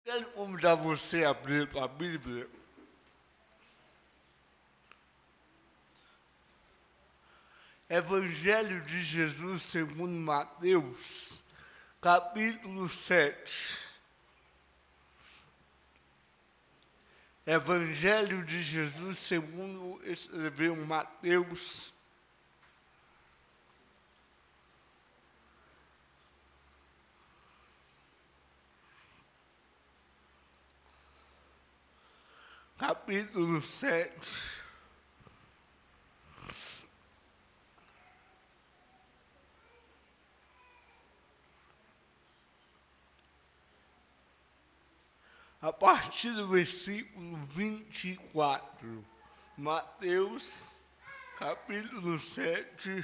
Quero convidar você a abrir a Bíblia. Evangelho de Jesus segundo Mateus, capítulo 7. Evangelho de Jesus segundo escreveu Mateus, capítulo 7. A partir do versículo 24, Mateus, capítulo 7,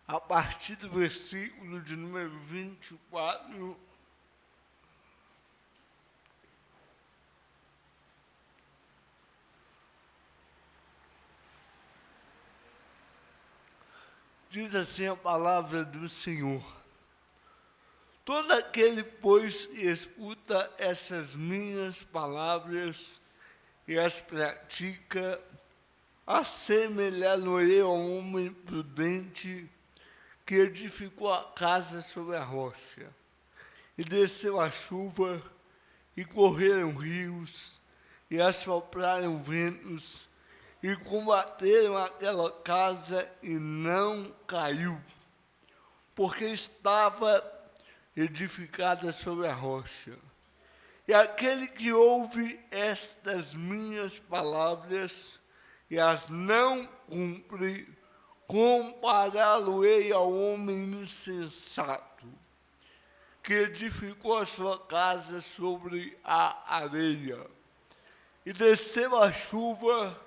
a partir do versículo de número 24, diz assim a palavra do Senhor: todo aquele, pois, que escuta essas minhas palavras e as pratica, assemelhá-lo-ei ao homem prudente que edificou a casa sobre a rocha. E desceu a chuva, e correram rios, e assopraram ventos, e combateram aquela casa, e não caiu, porque estava edificada sobre a rocha. E aquele que ouve estas minhas palavras e as não cumpre, compará-lo-ei ao homem insensato, que edificou a sua casa sobre a areia. E desceu a chuva,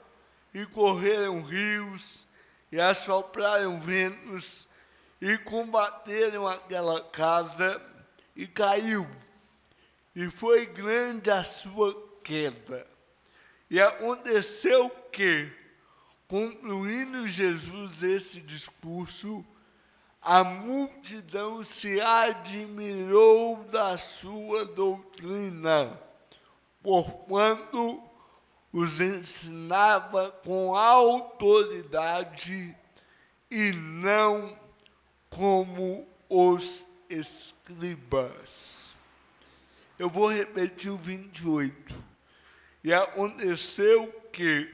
e correram rios, e assopraram ventos, e combateram aquela casa, e caiu, e foi grande a sua queda. E aconteceu que, concluindo Jesus esse discurso, a multidão se admirou da sua doutrina, porquanto os ensinava com autoridade e não como os escribas. Eu vou repetir o 28. E aconteceu que,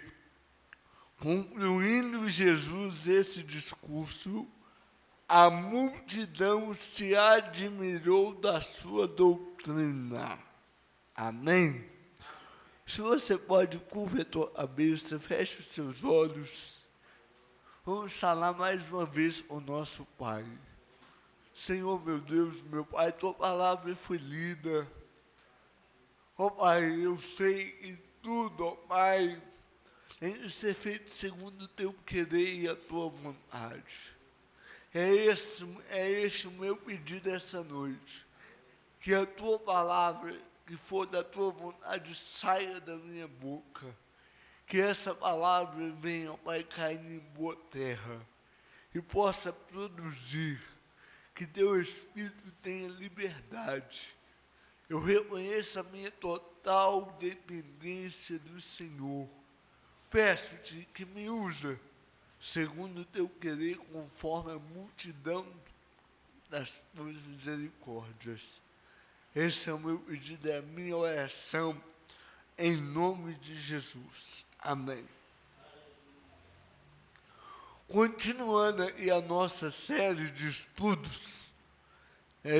concluindo Jesus esse discurso, a multidão se admirou da sua doutrina. Amém? Se você pode, curva a cabeça, feche os seus olhos. Vamos falar mais uma vez com o nosso Pai. Senhor, meu Deus, meu Pai, tua palavra foi lida. Ó Pai, eu sei que tudo, ó Pai, tem que ser feito segundo o teu querer e a tua vontade. É este o meu pedido essa noite. Que a tua palavra, que for da tua vontade, saia da minha boca. Que essa palavra venha, ó Pai, cair em boa terra e possa produzir. Que teu Espírito tenha liberdade. Eu reconheço a minha total dependência do Senhor. Peço-te que me use, segundo o teu querer, conforme a multidão das tuas misericórdias. Esse é o meu pedido, é a minha oração, em nome de Jesus. Amém. Continuando aqui a nossa série de estudos,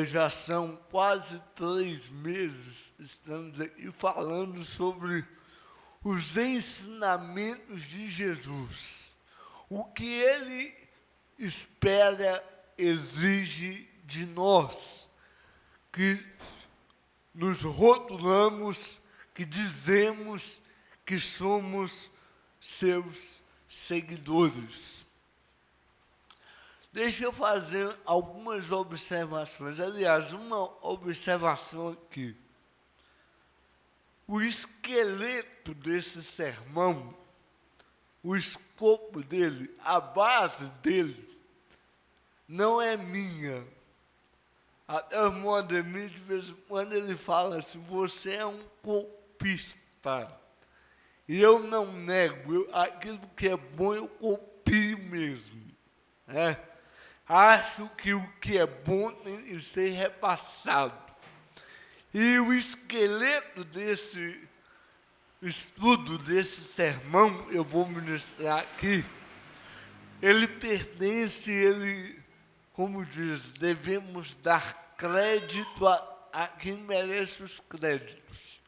já são quase 3 meses, estamos aqui falando sobre os ensinamentos de Jesus. O que ele espera, exige de nós, que nos rotulamos, que dizemos que somos seus seguidores. Deixa eu fazer algumas observações. Aliás, uma observação aqui. O esqueleto desse sermão o escopo dele, a base dele, não é minha. Até o irmão Ademir, de vez em quando, ele fala assim, você é um copista. E eu não nego, aquilo que é bom eu copio mesmo. Né? Acho que o que é bom tem que ser repassado. E o esqueleto desse estudo, desse sermão, eu vou ministrar aqui, ele pertence, como diz, devemos dar crédito a quem merece os créditos.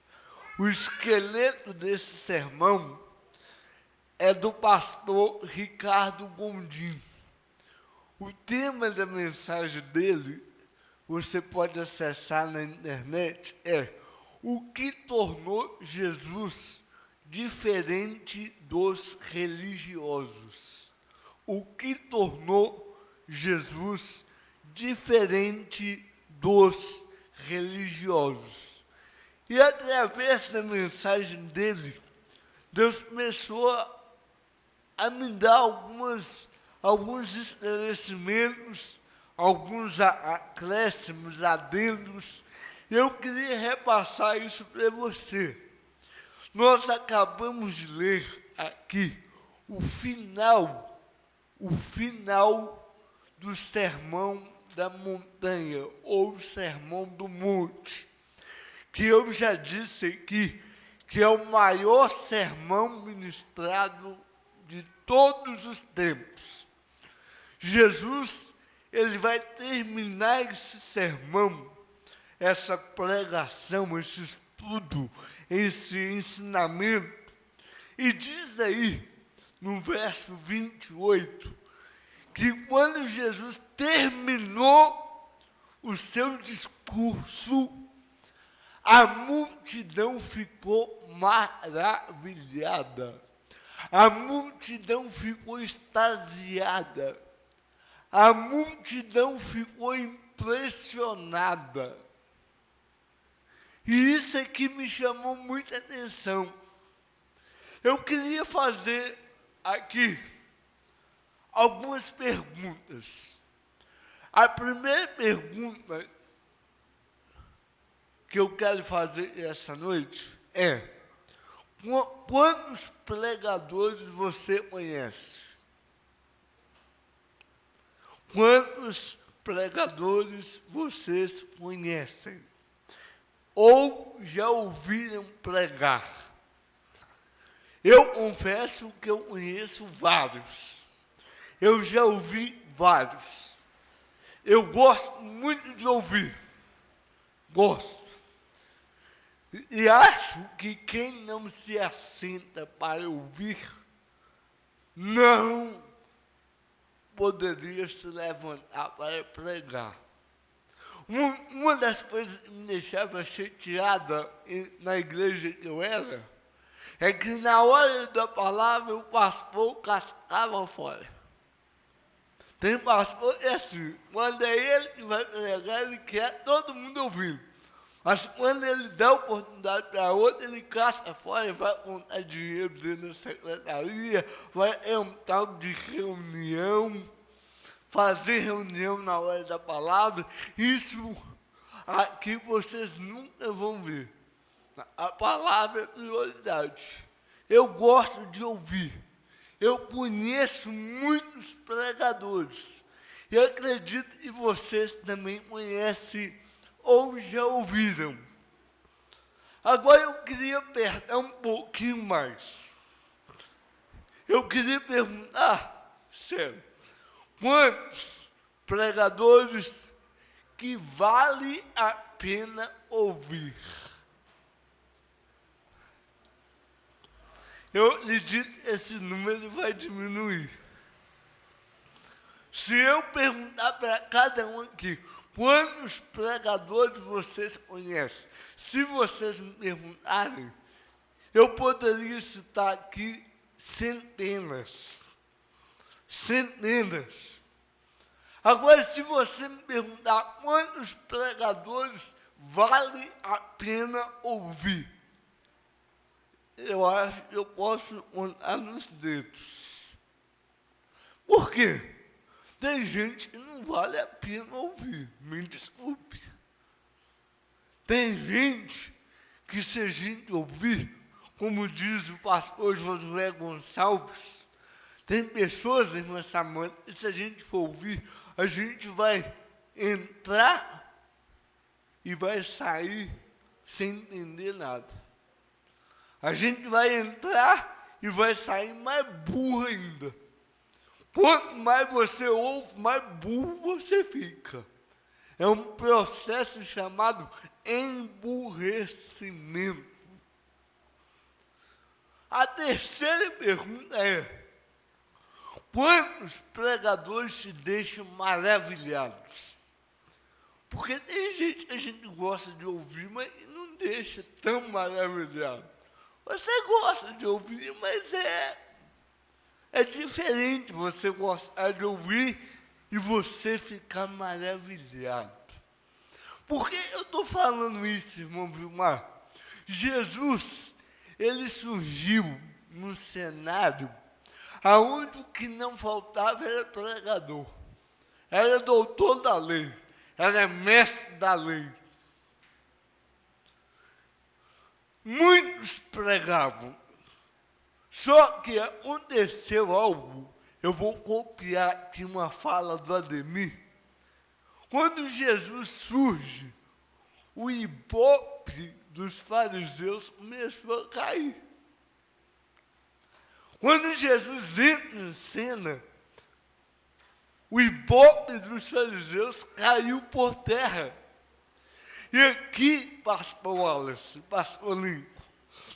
O esqueleto desse sermão é do pastor Ricardo Gondim. O tema da mensagem dele, você pode acessar na internet, é o que tornou Jesus diferente dos religiosos. O que tornou Jesus diferente dos religiosos. E através da mensagem dele, Deus começou a me dar alguns esclarecimentos, alguns acréscimos, adendos. Eu queria repassar isso para você. Nós acabamos de ler aqui o final do Sermão da Montanha, ou o Sermão do Monte, que eu já disse aqui, que é o maior sermão ministrado de todos os tempos. Jesus, ele vai terminar esse sermão, essa pregação, esse estudo, esse ensinamento, e diz aí, no verso 28, que quando Jesus terminou o seu discurso, a multidão ficou maravilhada, a multidão ficou extasiada, a multidão ficou impressionada. E isso aqui me chamou muita atenção. Eu queria fazer aqui algumas perguntas. A primeira pergunta que eu quero fazer essa noite é: quantos pregadores você conhece? Quantos pregadores vocês conhecem? Ou já ouviram pregar? Eu confesso que eu conheço vários. Eu já ouvi vários. Eu gosto muito de ouvir. Gosto. E acho que quem não se assenta para ouvir, não poderia se levantar para pregar. Uma das coisas que me deixava chateada na igreja que eu era, é que na hora da palavra o pastor cascava fora. Tem pastor que é assim, quando é ele que vai pregar, ele quer todo mundo ouvindo. Mas quando ele dá oportunidade para outro, ele casca fora, vai contar dinheiro dentro da secretaria, vai entrar de reunião, fazer reunião na hora da palavra. Isso aqui vocês nunca vão ver. A palavra é prioridade. Eu gosto de ouvir. Eu conheço muitos pregadores. E acredito que vocês também conhecem ou já ouviram. Agora eu queria apertar um pouquinho mais. Eu queria perguntar, sério, quantos pregadores que vale a pena ouvir? Eu lhe digo que esse número vai diminuir. Se eu perguntar para cada um aqui, quantos pregadores vocês conhecem? Se vocês me perguntarem, eu poderia citar aqui centenas. Centenas. Agora, se você me perguntar quantos pregadores vale a pena ouvir, eu acho que eu posso contar nos dedos. Por quê? Tem gente que não vale a pena ouvir, me desculpe. Tem gente que, se a gente ouvir, como diz o pastor Josué Gonçalves, tem pessoas, irmã Samanta, que, se a gente for ouvir, a gente vai entrar e vai sair sem entender nada. A gente vai entrar e vai sair mais burro ainda. Quanto mais você ouve, mais burro você fica. É um processo chamado emburrecimento. A terceira pergunta é: quantos pregadores te deixam maravilhados? Porque tem gente que a gente gosta de ouvir, mas não deixa tão maravilhado. Você gosta de ouvir, mas é diferente você gostar de ouvir e você ficar maravilhado. Por que eu estou falando isso, irmão Vilmar? Jesus, ele surgiu no cenário aonde o que não faltava era pregador, era doutor da lei, era mestre da lei. Muitos pregavam, só que aconteceu algo. Eu vou copiar aqui uma fala do Ademir. Quando Jesus surge, o ibope dos fariseus começou a cair. Quando Jesus entra em cena, o ibope dos fariseus caiu por terra. E aqui, pastor Wallace, pastor Lincoln,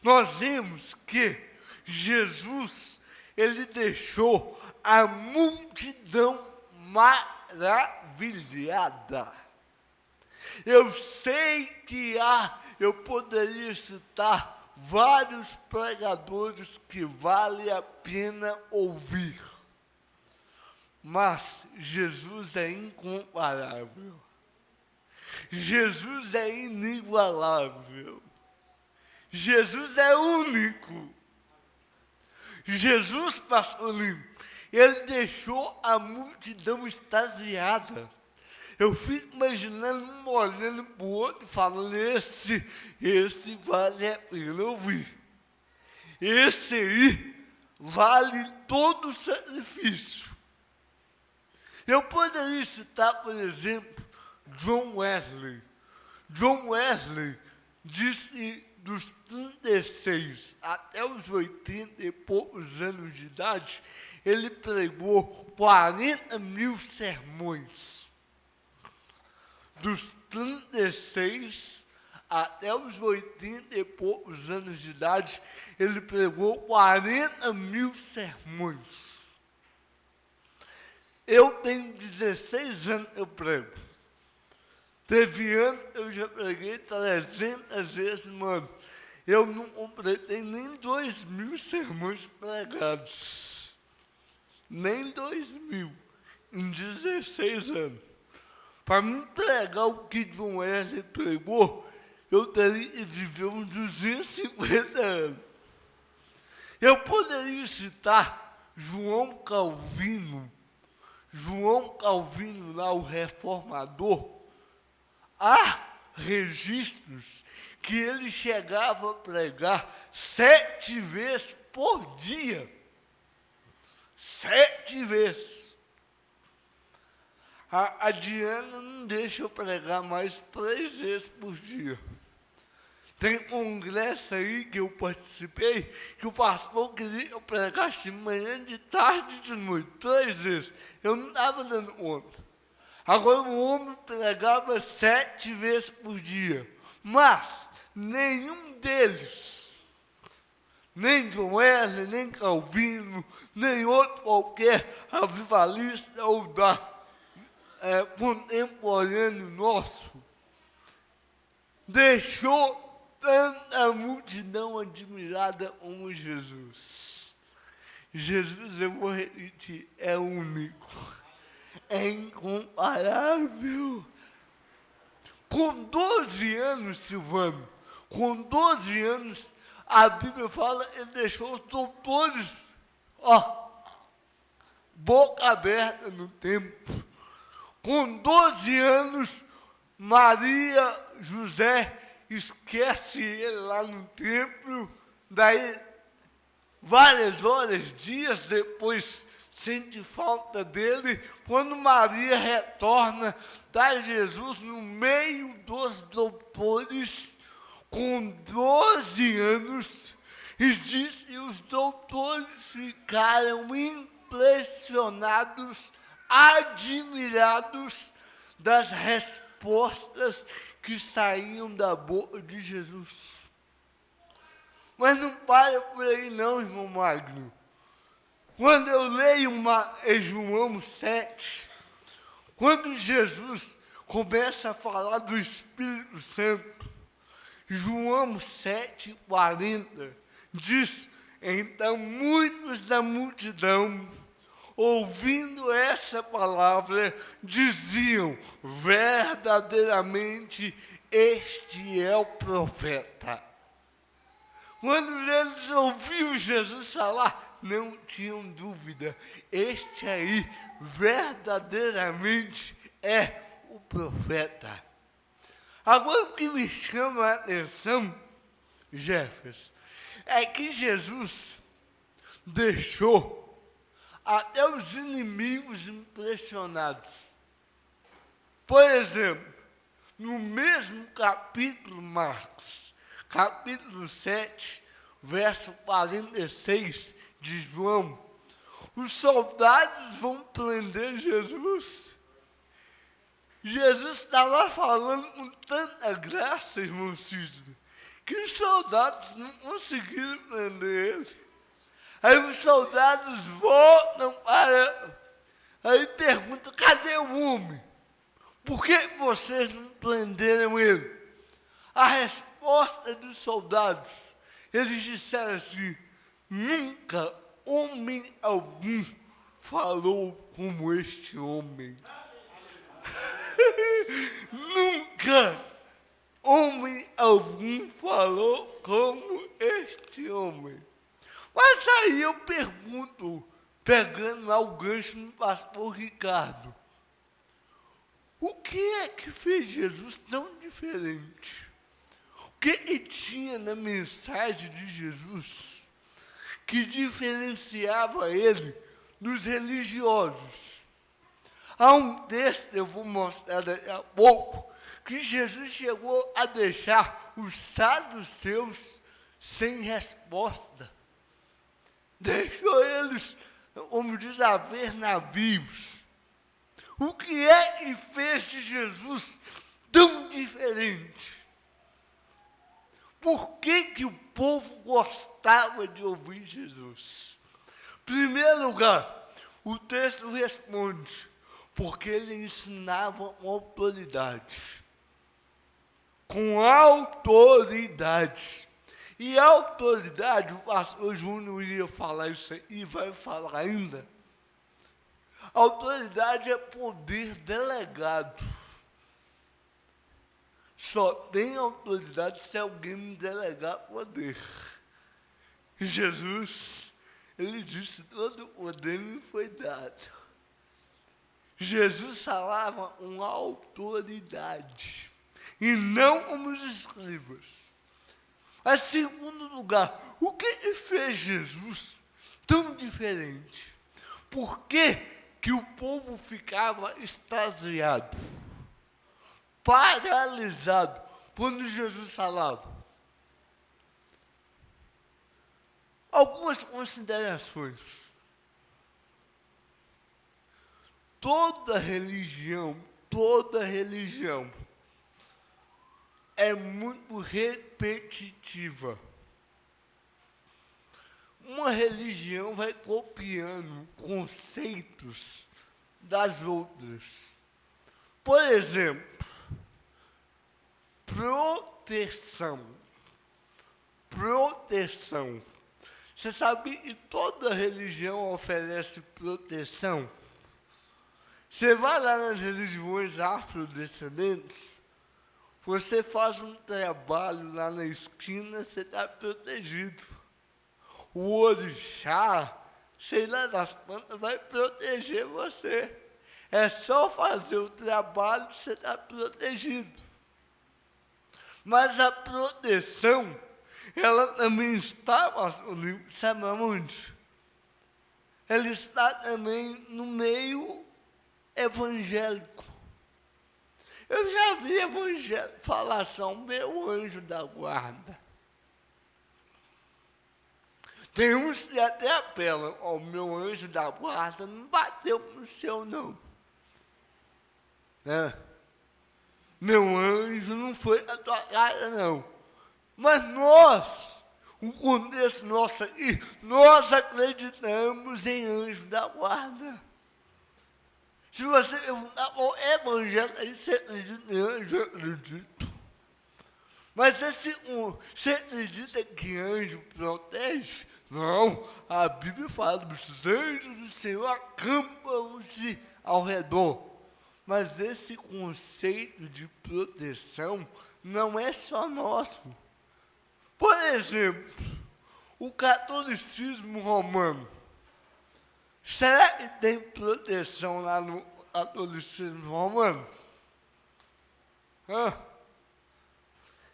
nós vemos que Jesus, ele deixou a multidão maravilhada. Eu sei que eu poderia citar vários pregadores que vale a pena ouvir, mas Jesus é incomparável. Jesus é inigualável. Jesus é único. Jesus, pastor Lino, ele deixou a multidão extasiada. Eu fico imaginando um olhando para o outro e falando: esse vale a pena ouvir. Esse aí vale todo o sacrifício. Eu poderia citar, por exemplo, John Wesley. John Wesley disse que dos 36 até os 80 e poucos anos de idade, ele pregou 40 mil sermões. Dos 36 até os 80 e poucos anos de idade, ele pregou 40 mil sermões. Eu tenho 16 anos que eu prego. Teve ano que eu já preguei 300 vezes, mano. Eu não completei nem 2.000 sermões pregados. Nem 2.000 em 16 anos. Para mim pregar o que John Wesley pregou, eu teria que viver uns 250 anos. Eu poderia citar João Calvino, lá, o reformador. Há registros que ele chegava a pregar 7 vezes por dia. 7 vezes. A Diana não deixa eu pregar mais 3 vezes por dia. Tem um congresso aí que eu participei, que o pastor queria que eu pregasse de manhã, de tarde e de noite, 3 vezes. Eu não estava dando conta. Agora o homem pregava 7 vezes por dia. Mas nenhum deles, nem John Wesley, nem Calvino, nem outro qualquer avivalista ou contemporâneo nosso, deixou tanta multidão admirada como Jesus. Jesus, eu vou repetir, é único, é incomparável. Com 12 anos, Silvano, com 12 anos, a Bíblia fala, ele deixou os doutores, boca aberta no templo. Com 12 anos, Maria, José, esquece ele lá no templo, daí várias horas, dias depois, sente falta dele. Quando Maria retorna, está Jesus no meio dos doutores, com 12 anos, e diz que os doutores ficaram impressionados, admirados das respostas que saíam da boca de Jesus. Mas não para por aí não, irmão Magno. Quando eu leio João 7, quando Jesus começa a falar do Espírito Santo, João 7,40, diz, então muitos da multidão, ouvindo essa palavra, diziam, verdadeiramente, este é o profeta. Quando eles ouviram Jesus falar, não tinham dúvida, este aí verdadeiramente é o profeta. Agora o que me chama a atenção, Jefferson, é que Jesus deixou até os inimigos impressionados. Por exemplo, no mesmo capítulo, Marcos, capítulo 7, verso 46 de João, os soldados vão prender Jesus. Jesus estava falando com tanta graça, irmão Cícero, que os soldados não conseguiram prender ele. Aí os soldados voltam aí perguntam, cadê o homem? Por que vocês não prenderam ele? A resposta dos soldados, eles disseram assim, nunca homem algum falou como este homem. Nunca homem algum falou como este homem. Mas aí eu pergunto, pegando lá o gancho no pastor Ricardo, o que é que fez Jesus tão diferente? O que tinha na mensagem de Jesus que diferenciava ele dos religiosos? Há um texto, eu vou mostrar daqui a pouco, que Jesus chegou a deixar os saduceus sem resposta. Deixou eles, como diz, a ver navios. O que é que fez de Jesus tão diferente? Por que o povo gostava de ouvir Jesus? Em primeiro lugar, o texto responde, porque ele ensinava com autoridade. Com autoridade. E a autoridade, o pastor Júnior ia falar isso aí, e vai falar ainda. Autoridade é poder delegado. Só tem autoridade se alguém me delegar poder. Jesus, ele disse, todo o poder me foi dado. Jesus falava com autoridade, e não como os escribas. Mas, em segundo lugar, o que fez Jesus tão diferente? Por que o povo ficava extasiado, paralisado, quando Jesus falava? Algumas considerações. Toda religião é muito repetitiva. Uma religião vai copiando conceitos das outras. Por exemplo, proteção. Você sabe que toda religião oferece proteção? Você vai lá nas religiões afrodescendentes, Você faz um trabalho lá na esquina, você está protegido. O orixá, sei lá das quantas, vai proteger você. É só fazer o trabalho, você está protegido. Mas a proteção, ela também está, sabe aonde? Ela está também no meio evangélico. Eu já vi evangélico falar assim, meu anjo da guarda. Tem uns que até apelam, ó, o meu anjo da guarda não bateu no seu, não. Meu anjo não foi a tua casa, não. Mas nós, o contexto nosso aqui, nós acreditamos em anjo da guarda. Se você perguntar qual é evangelho, aí você acredita em anjo, eu acredito. Mas você acredita que anjo protege? Não, a Bíblia fala dos anjos do Senhor acampam-se ao redor. Mas esse conceito de proteção não é só nosso. Por exemplo, o catolicismo romano. Será que tem proteção lá no catolicismo romano?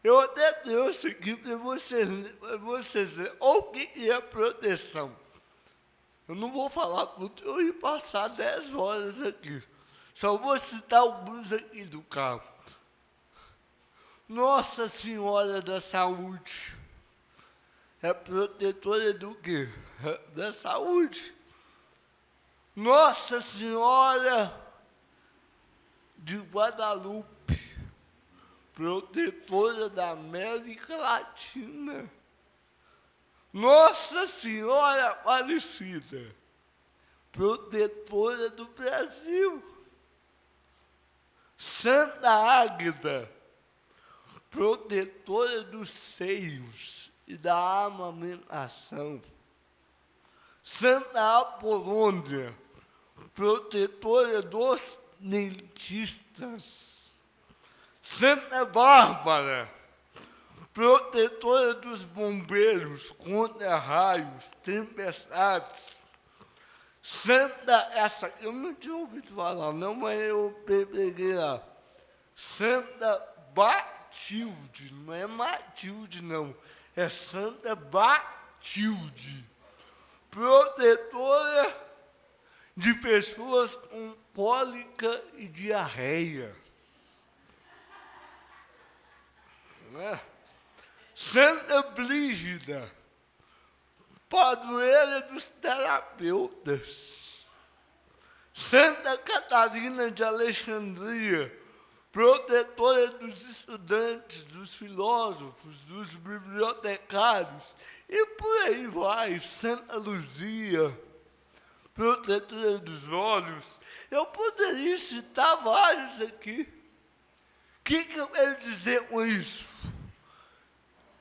Eu até trouxe aqui para vocês verem o que é proteção. Eu não vou falar tudo, eu ia passar 10 horas aqui. Só vou citar alguns aqui do carro. Nossa Senhora da Saúde é protetora do quê? Da saúde. Nossa Senhora de Guadalupe, protetora da América Latina. Nossa Senhora Aparecida, protetora do Brasil. Santa Águeda, protetora dos seios e da amamentação. Santa Apolônia, protetora dos dentistas. Santa Bárbara, protetora dos bombeiros contra raios, tempestades. Santa, essa eu não tinha ouvido falar, não, mas eu peguei lá. Santa Batilde, não é Matilde, não. É Santa Batilde, protetora de pessoas com cólica e diarreia. Santa Brígida, padroeira dos terapeutas. Santa Catarina de Alexandria, protetora dos estudantes, dos filósofos, dos bibliotecários, e por aí vai. Santa Luzia, protetora dos olhos. Eu poderia citar vários aqui. O que eu quero dizer com isso?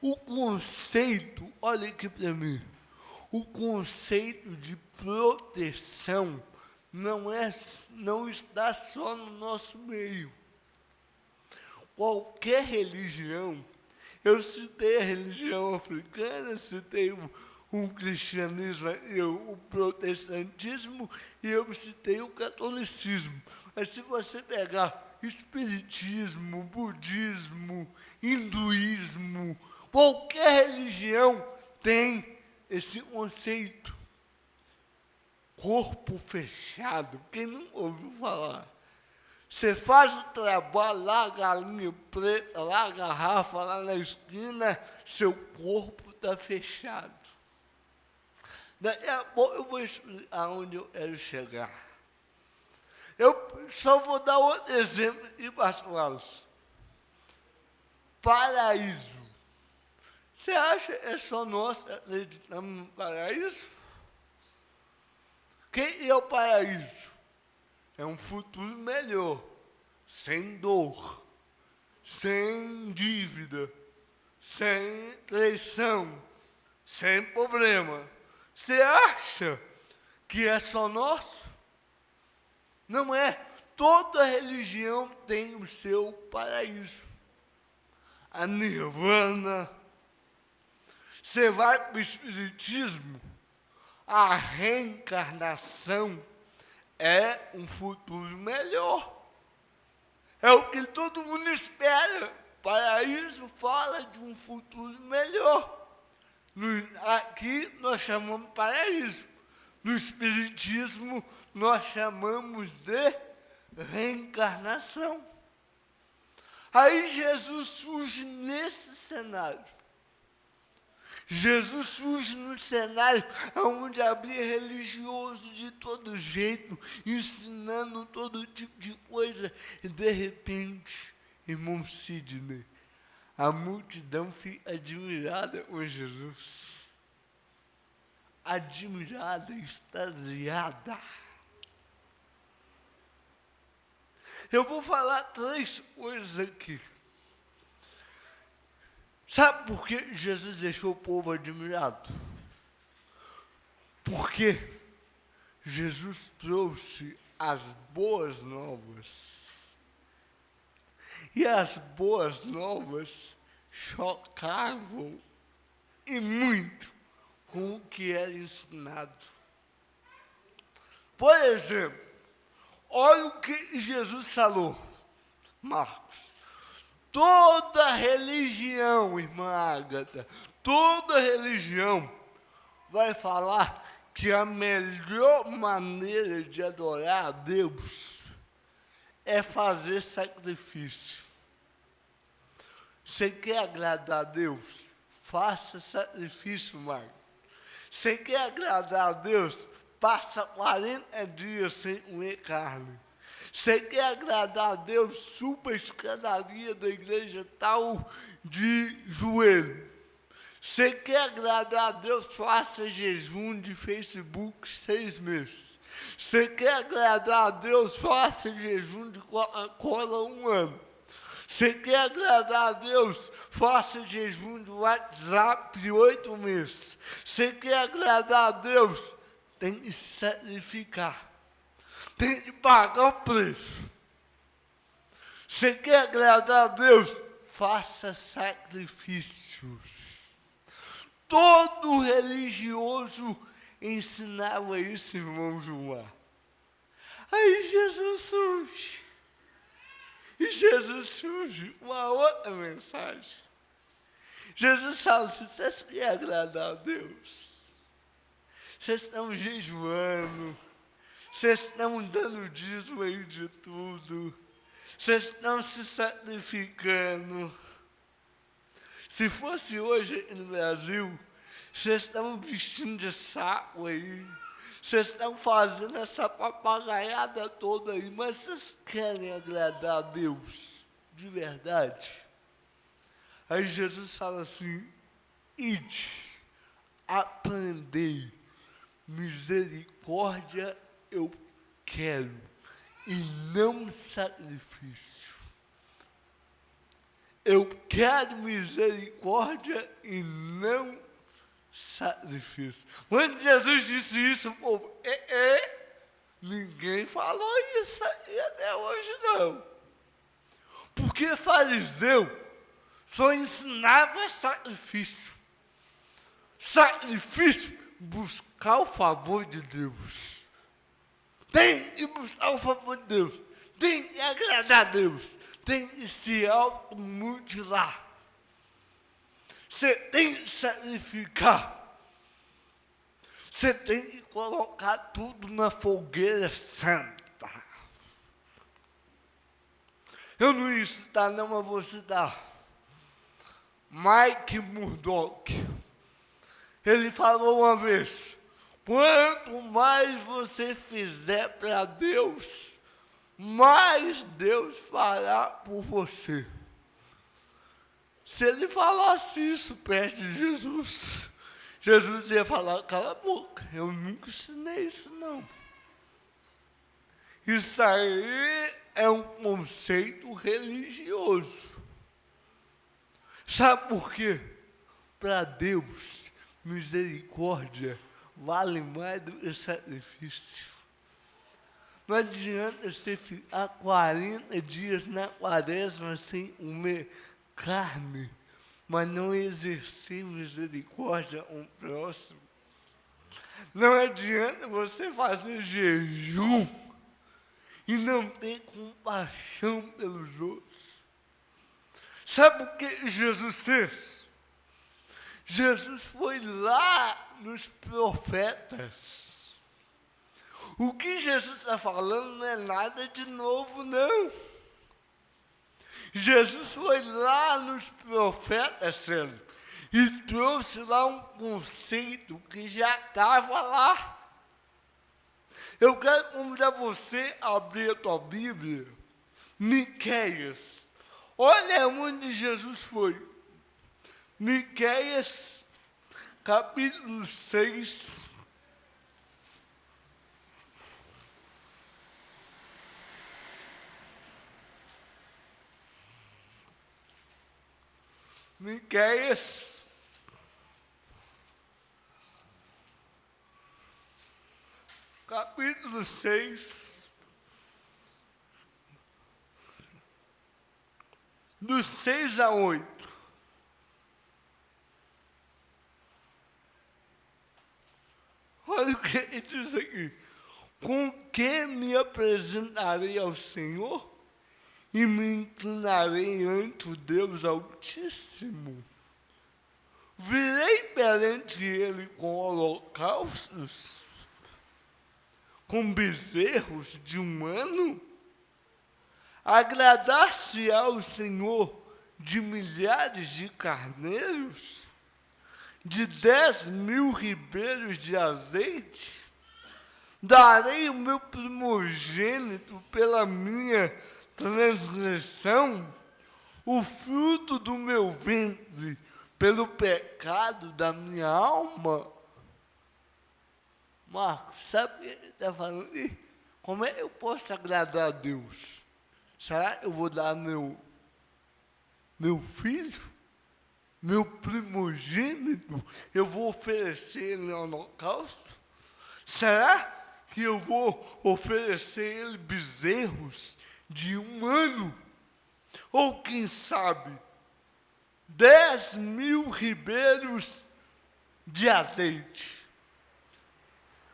O conceito, olha aqui para mim, o conceito de proteção não está só no nosso meio. Qualquer religião, eu citei a religião africana, citei o cristianismo, o protestantismo, e eu citei o catolicismo. Mas se você pegar espiritismo, budismo, hinduísmo, qualquer religião tem esse conceito. Corpo fechado, quem não ouviu falar? Você faz o trabalho lá, a galinha preta, lá a garrafa, lá na esquina, seu corpo está fechado. Daqui a pouco eu vou explicar onde eu quero chegar. Eu só vou dar outro exemplo de Pascoalos. Paraíso. Você acha que é só nós que acreditamos no paraíso? O que é o paraíso? É um futuro melhor, sem dor, sem dívida, sem traição, sem problema. Você acha que é só nosso? Não é. Toda religião tem o seu paraíso. a nirvana. Você vai para o espiritismo, a reencarnação é um futuro melhor. É o que todo mundo espera. Paraíso fala de um futuro melhor. Aqui nós chamamos paraíso. No espiritismo nós chamamos de reencarnação. Aí Jesus surge nesse cenário. Jesus surge no cenário onde havia religioso de todo jeito, ensinando todo tipo de coisa. E de repente, irmão Sidney, a multidão fica admirada com Jesus. Admirada, extasiada. Eu vou falar 3 coisas aqui. Sabe por que Jesus deixou o povo admirado? Porque Jesus trouxe as boas novas. E as boas novas chocavam e muito com o que era ensinado. Por exemplo, olha o que Jesus falou, Marcos. Toda religião, irmã Ágata, toda religião vai falar que a melhor maneira de adorar a Deus é fazer sacrifício. Você quer agradar a Deus? Faça sacrifício, Marcos. Você quer agradar a Deus? Passa 40 dias sem comer carne. Você quer agradar a Deus? Suba a escadaria da igreja tal de joelho. Você quer agradar a Deus? Faça jejum de Facebook 6 meses. Você quer agradar a Deus? Faça jejum de Coca-Cola 1 ano. Você quer agradar a Deus? Faça jejum de WhatsApp 8 meses. Você quer agradar a Deus? Tem que se sacrificar. Tem que pagar o preço. Você quer agradar a Deus? Faça sacrifícios. Todo religioso ensinava isso, irmão João. Aí Jesus surge. E Jesus surge uma outra mensagem. Jesus fala, se vocês querem agradar a Deus, vocês estão jejuando, vocês estão dando dízimo aí de tudo, vocês estão se sacrificando. Se fosse hoje no Brasil, vocês estão vestindo de saco aí, vocês estão fazendo essa papagaiada toda aí, mas vocês querem agradar a Deus de verdade? Aí Jesus fala assim, ide, aprendei, misericórdia eu quero, e não sacrifício. Eu quero misericórdia e não sacrifício. Quando Jesus disse isso, o povo, ninguém falou isso aí até hoje não. Porque fariseu só ensinava sacrifício. Sacrifício, buscar o favor de Deus. Tem que buscar o favor de Deus. Tem que agradar a Deus. Tem que se automutilar. Você tem que sacrificar. Você tem que colocar tudo na fogueira santa. Eu não ia citar não, mas vou citar. Mike Murdock. Ele falou uma vez, quanto mais você fizer para Deus, mais Deus fará por você. Se ele falasse isso perto de Jesus, Jesus ia falar, cala a boca, eu nunca ensinei isso não. Isso aí é um conceito religioso. Sabe por quê? Para Deus, misericórdia vale mais do que sacrifício. Não adianta você ficar 40 dias na quaresma sem comer carne, mas não exercer misericórdia a um próximo. Não adianta você fazer jejum e não ter compaixão pelos outros. Sabe o que Jesus fez? Jesus foi lá nos profetas. O que Jesus está falando não é nada de novo, não. Jesus foi lá nos profetas, e trouxe lá um conceito que já estava lá. Eu quero convidar você a abrir a tua Bíblia, Miqueias. Olha onde Jesus foi. Miqueias, capítulo 6. Miqueias, capítulo 6, dos 6 a 8. Olha o que ele diz aqui. Com que me apresentarei ao Senhor e me inclinarei ante o Deus Altíssimo? Virei perante ele com holocaustos, com bezerros de um ano? Agradar-se ao Senhor de milhares de carneiros, de 10.000 ribeiros de azeite? Darei o meu primogênito pela minha transgressão, o fruto do meu ventre pelo pecado da minha alma? Marcos, sabe o que ele está falando aí? Como é que eu posso agradar a Deus? Será que eu vou dar meu filho, meu primogênito, eu vou oferecer ele ao holocausto? Será que eu vou oferecer ele bezerros de um ano? Ou quem sabe, 10.000 ribeiros de azeite?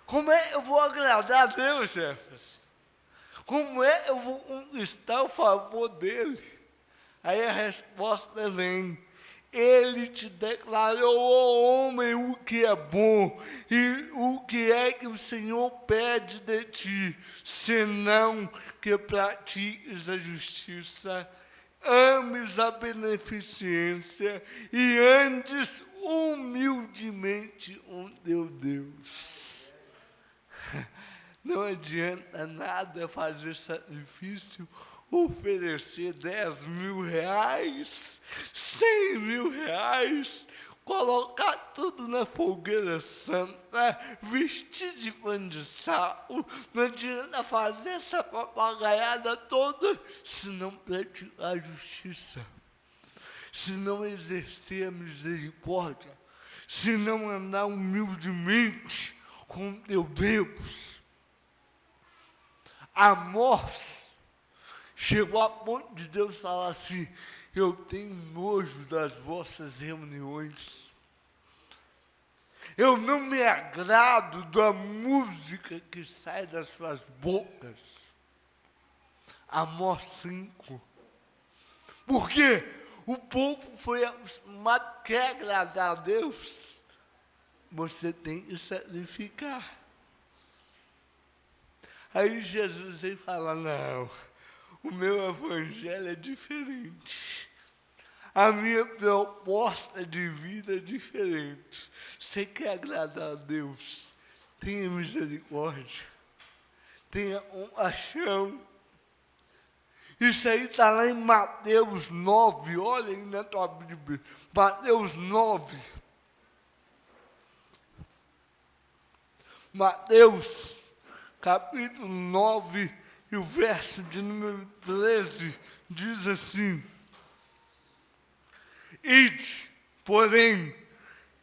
Como é que eu vou agradar a Deus, Jefferson? Como é que eu vou conquistar o favor dele? Aí a resposta vem. Ele te declarou, ó homem, o que é bom e o que é que o Senhor pede de ti, senão que pratiques a justiça, ames a beneficência e andes humildemente com teu Deus. Não adianta nada fazer sacrifício, oferecer 10.000 reais, 100.000 reais, colocar tudo na fogueira santa, vestir de pano de saco. Não adianta fazer essa papagaiada toda se não praticar a justiça, se não exercer a misericórdia, se não andar humildemente com teu Deus. Amós chegou a ponto de Deus falar assim: eu tenho nojo das vossas reuniões, eu não me agrado da música que sai das suas bocas. Amós 5. Porque o povo foi acostumado, quer agradar a Deus, você tem que sacrificar. Aí Jesus vem falar: não, o meu evangelho é diferente. A minha proposta de vida é diferente. Você quer agradar a Deus? Tenha misericórdia. Tenha compaixão. Isso aí está lá em Mateus 9. Olha aí na tua Bíblia. Mateus 9. Mateus capítulo 9, e o verso de número 13, diz assim: ide, porém,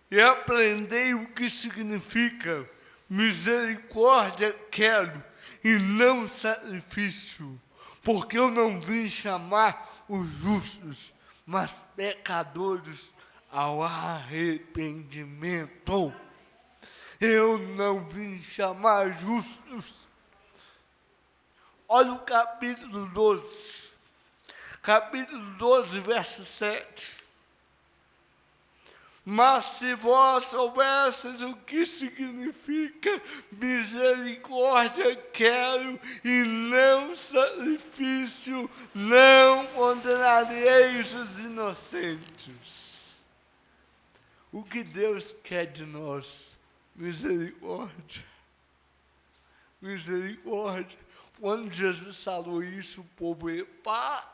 e aprendei o que significa misericórdia quero, e não sacrifício, porque eu não vim chamar os justos, mas pecadores ao arrependimento. Eu não vim chamar justos. Olha o capítulo 12. Capítulo 12, verso 7. Mas se vós soubesseis o que significa misericórdia quero e não sacrifício, não condenareis os inocentes. O que Deus quer de nós? Misericórdia. Misericórdia. Quando Jesus falou isso, o povo, epa,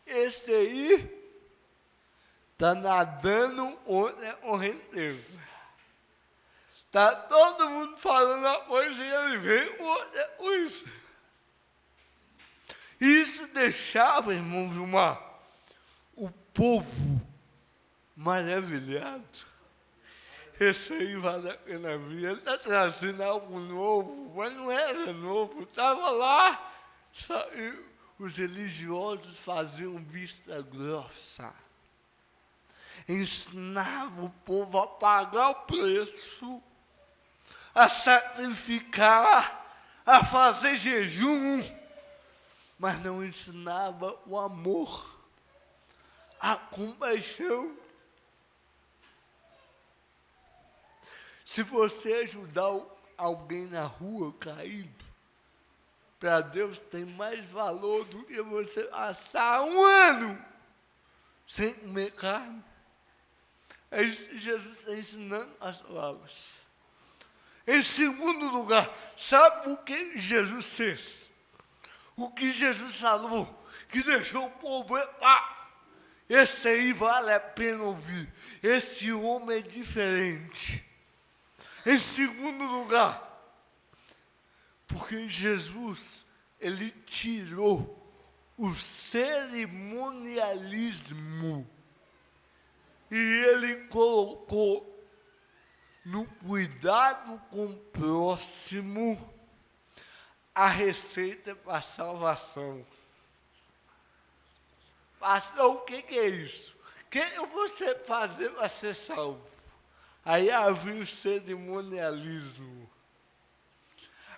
esse aí está nadando onde é correnteza. Está todo mundo falando a coisa e ele vem onde é coisa. Isso deixava, irmão Vilmar, o povo maravilhado. Esse aí vale a pena vir. Ele está trazendo algo novo, mas não era novo. Estava lá. Os religiosos faziam vista grossa. Ensinava o povo a pagar o preço, a sacrificar, a fazer jejum, mas não ensinava o amor, a compaixão. Se você ajudar alguém na rua caído, para Deus tem mais valor do que você passar um ano sem comer carne. É isso que Jesus está ensinando as palavras. Em segundo lugar, sabe o que Jesus fez? O que Jesus falou, que deixou o povo, esse aí vale a pena ouvir. Esse homem é diferente. Em segundo lugar, porque Jesus, ele tirou o cerimonialismo e ele colocou no cuidado com o próximo a receita para a salvação. O que é isso? O que você fazer para ser salvo? Aí havia o cerimonialismo.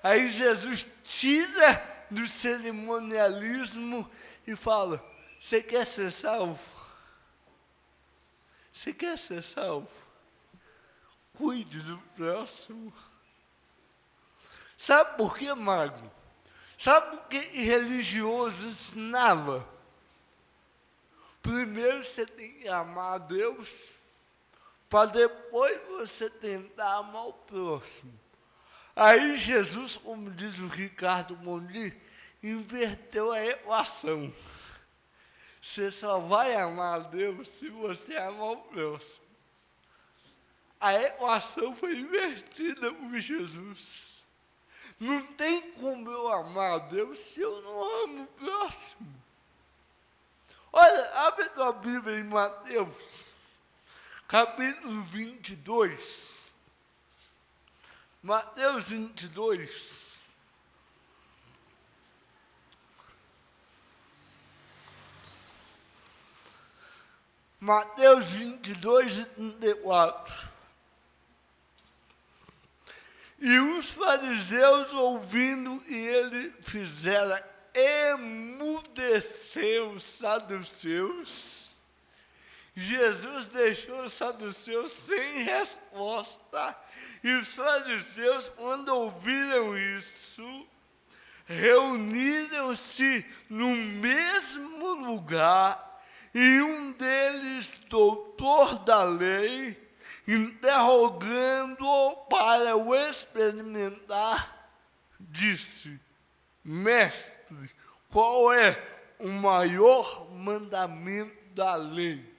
Aí Jesus tira do cerimonialismo e fala, você quer ser salvo? Você quer ser salvo? Cuide do próximo. Sabe por quê, Magno? Sabe por que religioso ensinava? Primeiro você tem que amar a Deus, para depois você tentar amar o próximo. Aí Jesus, como diz o Ricardo Mondi, inverteu a equação. Você só vai amar a Deus se você amar o próximo. A equação foi invertida por Jesus. Não tem como eu amar a Deus se eu não amo o próximo. Olha, abre a Bíblia em Mateus, capítulo 22. Mateus 22. Mateus 22 e 34. E os fariseus, ouvindo que ele fizera emudecer os saduceus, Jesus deixou os saduceus sem resposta. E os fariseus, quando ouviram isso, reuniram-se no mesmo lugar, e um deles, doutor da lei, interrogando-o para o experimentar, disse, mestre, qual é o maior mandamento da lei?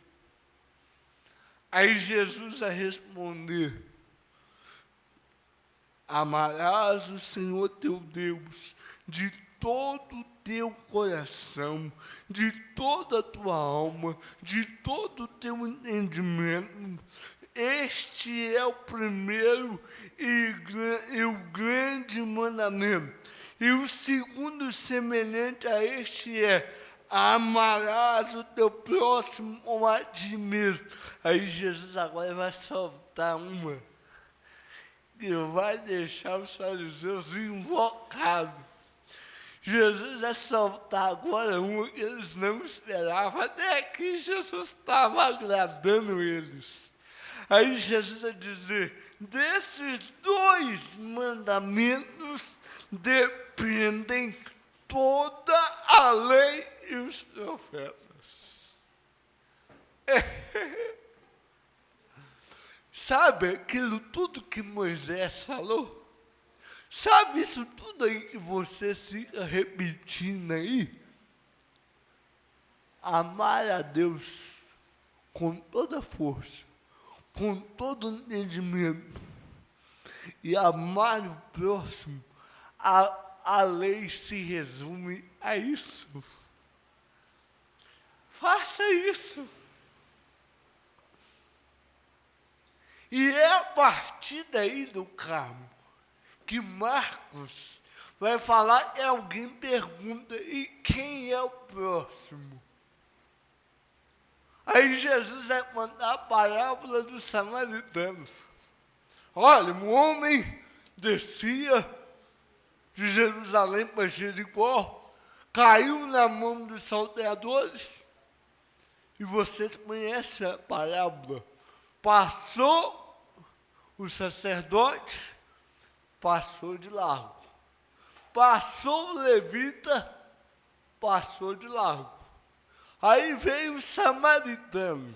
Aí Jesus a responder, amarás o Senhor teu Deus de todo o teu coração, de toda a tua alma, de todo o teu entendimento. Este é o primeiro e o grande mandamento. E o segundo semelhante a este é, amarás o teu próximo como a ti mesmo. Aí Jesus agora vai soltar uma que vai deixar os fariseus invocados. Jesus vai soltar agora uma que eles não esperavam. Até aqui Jesus estava agradando eles. Aí Jesus vai dizer, desses 2 mandamentos dependem toda a lei e os profetas. Sabe aquilo tudo que Moisés falou? Sabe isso tudo aí que você fica repetindo aí? Amar a Deus com toda a força, com todo o entendimento, e amar o próximo, a lei se resume a isso. Faça isso. E é a partir daí do carmo que Marcos vai falar, e alguém pergunta, e quem é o próximo? Aí Jesus vai contar a parábola dos samaritanos. Olha, um homem descia de Jerusalém para Jericó, caiu na mão dos salteadores, e vocês conhecem a parábola. Passou o sacerdote, passou de largo. Passou o levita, passou de largo. Aí veio o samaritano.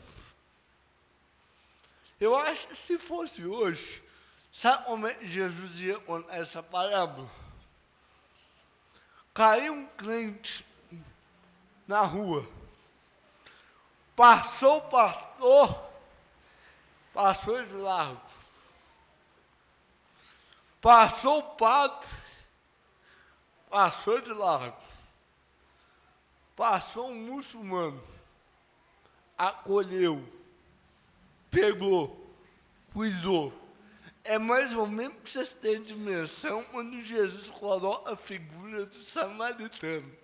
Eu acho que se fosse hoje, sabe como é que Jesus ia contar essa parábola? Caiu um crente na rua. Passou o pastor, passou de largo. Passou o padre, passou de largo. Passou um muçulmano, acolheu, pegou, cuidou. É mais ou menos que vocês têm dimensão quando Jesus coloca a figura do samaritano.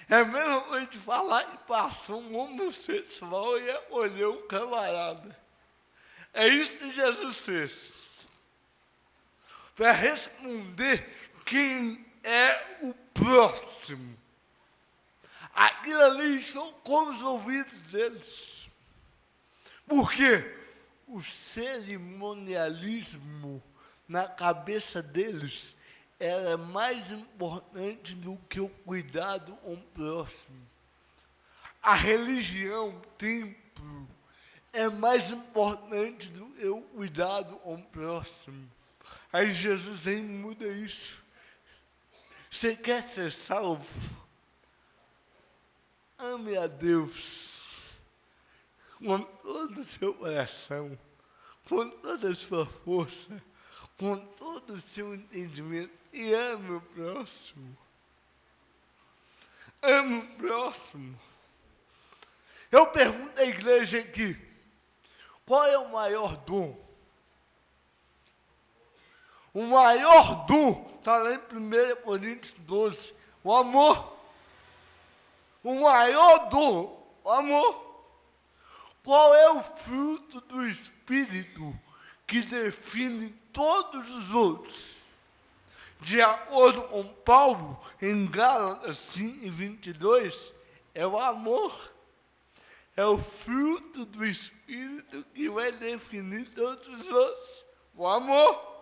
É a mesma coisa de falar que passou um homossexual e acolheu o camarada. É isso que Jesus fez. Para responder quem é o próximo. Aquilo ali estão com os ouvidos deles. Por quê? O cerimonialismo na cabeça deles era mais importante do que o cuidado com o próximo. A religião, o templo, é mais importante do que o cuidado com o próximo. Aí Jesus vem e muda isso. Você quer ser salvo? Ame a Deus com todo o seu coração, com toda a sua força, com todo o seu entendimento, e ame o próximo. Ame o próximo. Eu pergunto à igreja aqui, qual é o maior dom? O maior dom está lá em 1 Coríntios 12, o amor. O maior dom, o amor. Qual é o fruto do Espírito que define todos os outros? De acordo com Paulo, em Gálatas 5:22, é o amor. É o fruto do Espírito que vai definir todos os outros. O amor.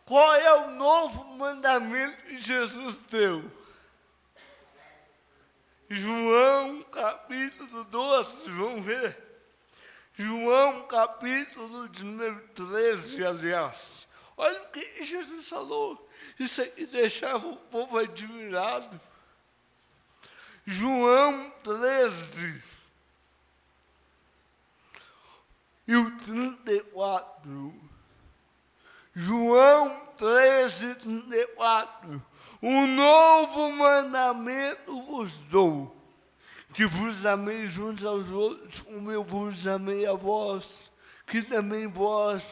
Qual é o novo mandamento que Jesus deu? João capítulo 12, vamos ver. João capítulo de número 13, aliás. Olha o que Jesus falou. Isso aqui deixava o povo admirado. João 13 e o 34. João 13, 34. Um novo mandamento vos dou, que vos ameis uns aos outros, como eu vos amei a vós, que também vós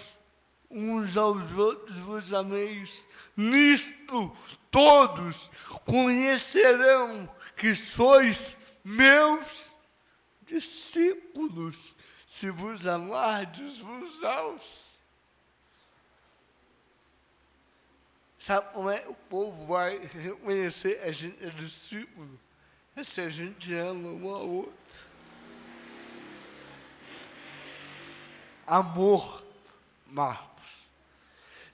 uns aos outros vos ameis. Nisto todos conhecerão que sois meus discípulos, se vos amardes uns aos. Sabe como é que o povo vai reconhecer a gente é discípulo? É se a gente ama um ao outro. Amor, Marcos.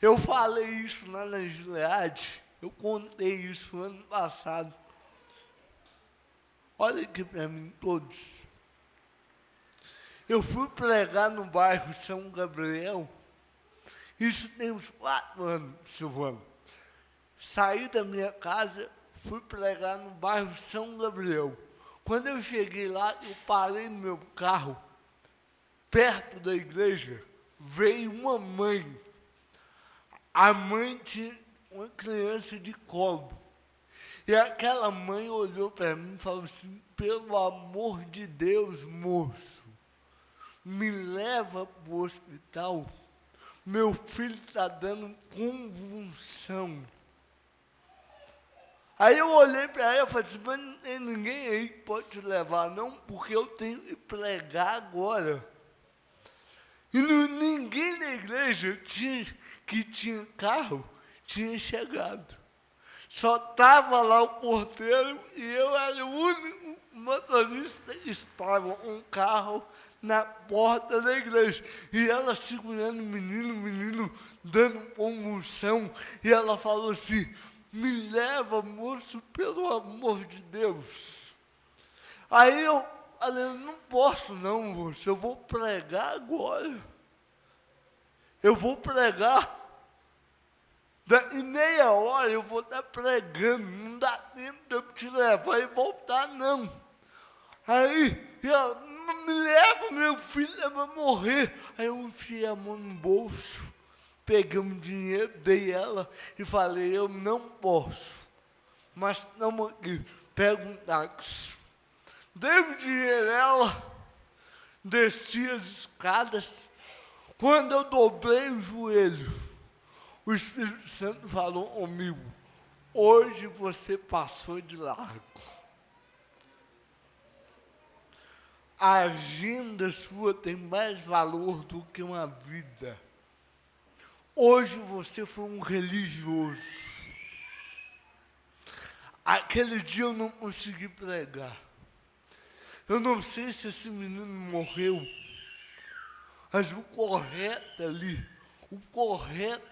Eu falei isso lá na Gileade, eu contei isso no ano passado. Olha aqui para mim, todos. Eu fui pregar no bairro São Gabriel, isso tem uns 4 anos, Silvano. Saí da minha casa, fui pregar no bairro São Gabriel. Quando eu cheguei lá, eu parei no meu carro, perto da igreja, veio uma mãe. A mãe tinha uma criança de colo. E aquela mãe olhou para mim e falou assim, pelo amor de Deus, moço, me leva para o hospital. Meu filho está dando convulsão. Aí eu olhei para ela e falei assim, mas não tem ninguém aí que pode te levar, não, porque eu tenho que pregar agora. E ninguém na igreja que tinha carro tinha chegado. Só estava lá o porteiro e eu era o único motorista que estava com um carro na porta da igreja. E ela segurando o menino dando convulsão. E ela falou assim, me leva, moço, pelo amor de Deus. Aí eu falei, não posso não, moço, eu vou pregar agora. Eu vou pregar. Daqui meia hora eu vou estar pregando, não dá tempo de eu te levar e voltar, não. Aí, ela, me leva, meu filho vai morrer. Aí eu enfiei a mão no bolso, peguei um dinheiro, dei ela e falei, eu não posso, mas estamos aqui, pega um táxi. Dei o dinheiro a ela, desci as escadas, quando eu dobrei o joelho, o Espírito Santo falou comigo, hoje você passou de largo. A agenda sua tem mais valor do que uma vida. Hoje você foi um religioso. Aquele dia eu não consegui pregar. Eu não sei se esse menino morreu, mas o correto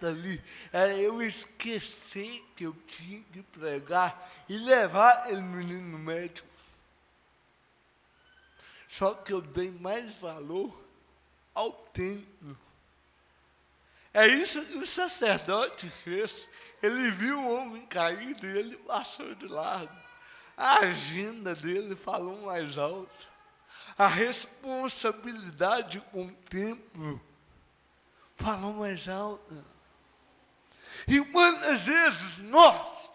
ali era eu esquecer que eu tinha que pregar e levar aquele menino no médico. Só que eu dei mais valor ao templo. É isso que o sacerdote fez. Ele viu o homem caído e ele passou de largo. A agenda dele falou mais alto. A responsabilidade com o templo falou mais alto. E muitas vezes nós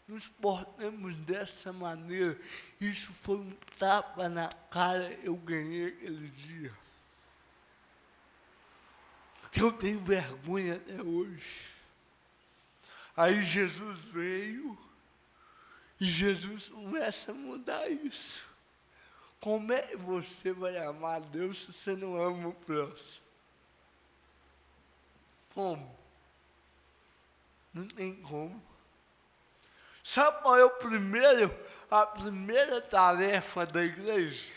nos portamos dessa maneira. Isso foi um tapa na cara que eu ganhei aquele dia. Que eu tenho vergonha até hoje. Aí Jesus veio e Jesus começa a mudar isso. Como é que você vai amar a Deus se você não ama o próximo? Como? Não tem como. Sabe qual é a primeira tarefa da igreja?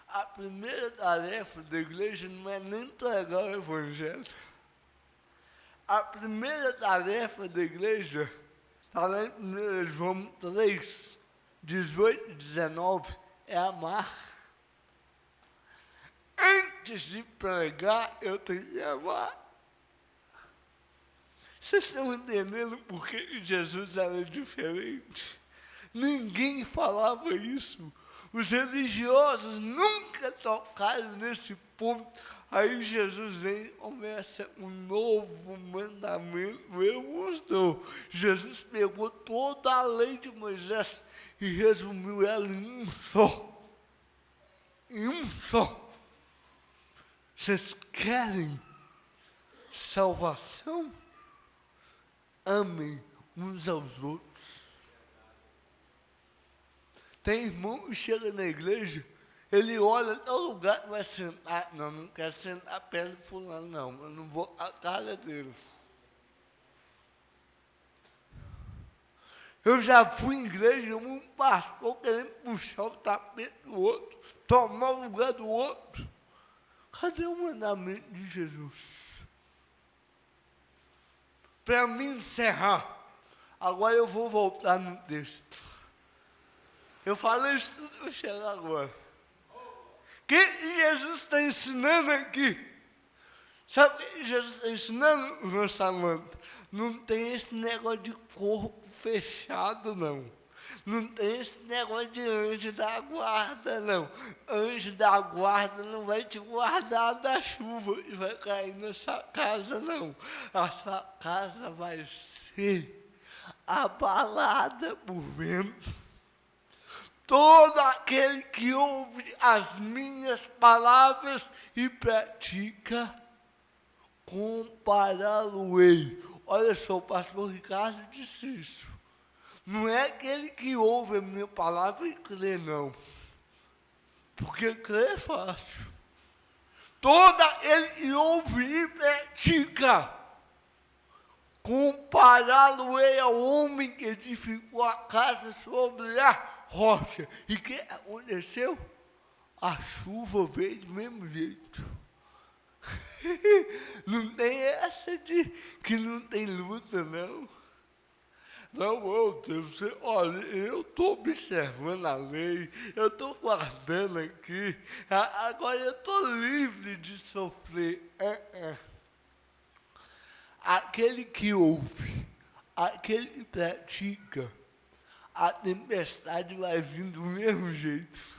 A primeira tarefa da igreja não é nem pregar o evangelho. A primeira tarefa da igreja está lá em 1 João 3, 18 e 19, é amar. Antes de pregar, eu tenho que amar. Vocês estão entendendo por que Jesus era diferente? Ninguém falava isso. Os religiosos nunca tocaram nesse ponto. Aí Jesus vem e começa um novo mandamento, eu vos dou. Jesus pegou toda a lei de Moisés e resumiu ela em um só. Em um só. Vocês querem salvação? Amem uns aos outros. Tem irmão que chega na igreja, ele olha tal lugar que vai sentar. Não quero sentar perto de fulano, não. Eu não vou à cara dele. Eu já fui em igreja, um pastor querendo puxar o tapete do outro, tomar o lugar do outro. Cadê o mandamento de Jesus? Para me encerrar, agora eu vou voltar no texto. Eu falei isso tudo para chegar agora. O que Jesus está ensinando aqui? Sabe o que Jesus está ensinando, meu Samanta? Não tem esse negócio de corpo fechado, não. Não tem esse negócio de anjo da guarda, não. Anjo da guarda não vai te guardar da chuva e vai cair na sua casa, não. A sua casa vai ser abalada por vento. Todo aquele que ouve as minhas palavras e pratica, compará-lo-ei. Olha só, o pastor Ricardo disse isso. Não é aquele que ouve a minha palavra e crê, não. Porque crer é fácil. Todo aquele que ouve e pratica, compará-lo-ei ao homem que edificou a casa sobre a rocha. E o que aconteceu? A chuva veio do mesmo jeito. Não tem essa de que não tem luta, não. Não, meu Deus, olha, eu estou observando a lei, eu estou guardando aqui, agora eu estou livre de sofrer. Aquele que ouve, aquele que pratica, a tempestade vai vir do mesmo jeito.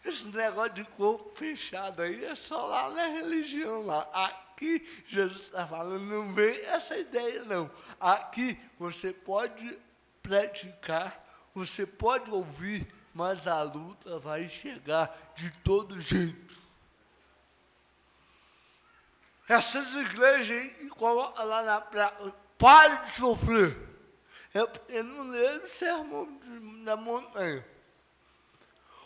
Esse negócio de corpo fechado aí é só lá na religião lá. Aqui Jesus está falando, não vem essa ideia não. Aqui você pode praticar, você pode ouvir, mas a luta vai chegar de todo jeito. Essas igrejas aí colocam lá na praia, pare de sofrer. Eu não leio o sermão da montanha.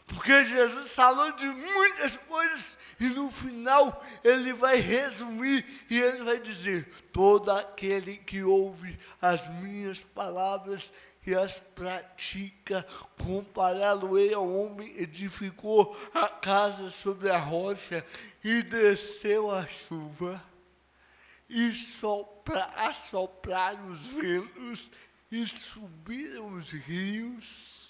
Porque Jesus falou de muitas coisas e no final ele vai resumir e ele vai dizer: todo aquele que ouve as minhas palavras e as pratica, compará-lo-ei ao homem que edificou a casa sobre a rocha e desceu a chuva e assopraram os ventos e subiram os rios.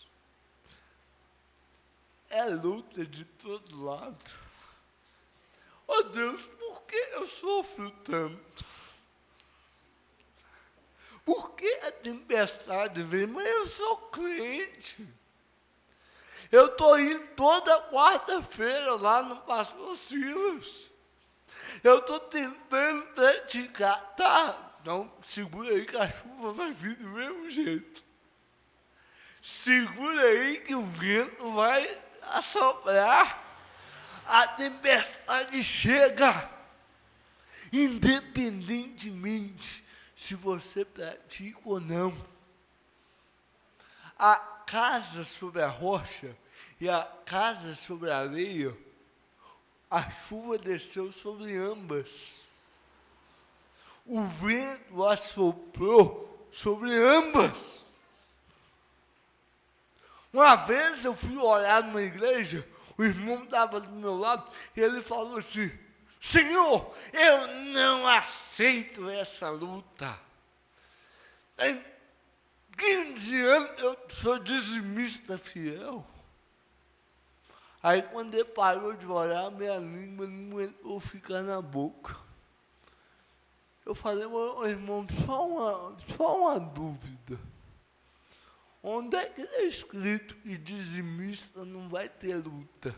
É luta de todo lado. Oh Deus, por que eu sofro tanto? Por que a tempestade vem? Mas eu sou crente. Eu estou indo toda quarta-feira lá no Pastor Silas. Eu estou tentando praticar. Tá, então segura aí que a chuva vai vir do mesmo jeito. Segura aí que o vento vai assoprar, a tempestade chega, independentemente se você pratica ou não. A casa sobre a rocha e a casa sobre a areia, a chuva desceu sobre ambas. O vento assoprou sobre ambas. Uma vez eu fui orar numa igreja, o irmão estava do meu lado, e ele falou assim: Senhor, eu não aceito essa luta. Tem 15 anos eu sou dizimista fiel. Aí quando ele parou de orar, minha língua não entrou ficar na boca. Eu falei: meu irmão, só uma dúvida. Onde é que é escrito que dizimista não vai ter luta?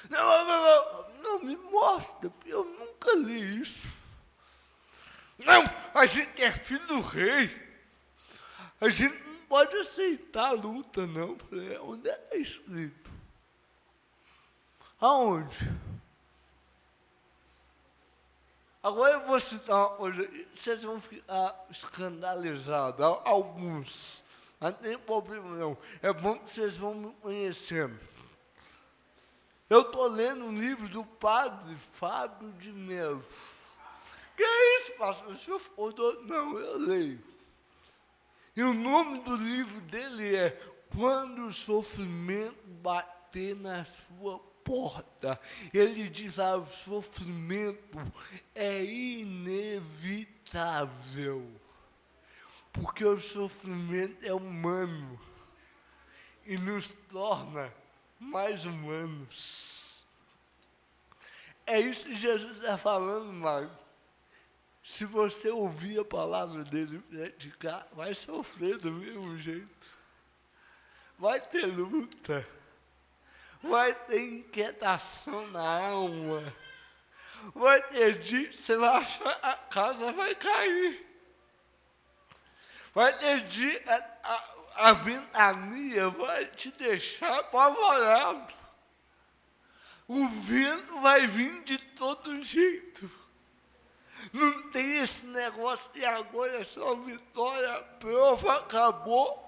Não me mostra, eu nunca li isso. Não, a gente é filho do rei. A gente não pode aceitar a luta, não. Eu falei: onde é que é escrito? Aonde? Agora eu vou citar uma coisa, vocês vão ficar escandalizados, alguns. Não tem problema não. É bom que vocês vão me conhecendo. Eu estou lendo um livro do padre Fábio de Mello. Que é isso, pastor? O senhor for doido? Não, eu leio. E o nome do livro dele é Quando o Sofrimento Bater na Sua Porta. Ele diz lá, o sofrimento é inevitável. Porque o sofrimento é humano e nos torna mais humanos. É isso que Jesus está falando, Mário. Se você ouvir a palavra dele praticar, vai sofrer do mesmo jeito. Vai ter luta. Vai ter inquietação na alma. Vai ter dia que você vai achar que a casa vai cair. Vai ter dia que a ventania vai te deixar apavorado. O vento vai vir de todo jeito. Não tem esse negócio de agora é só vitória, prova, acabou.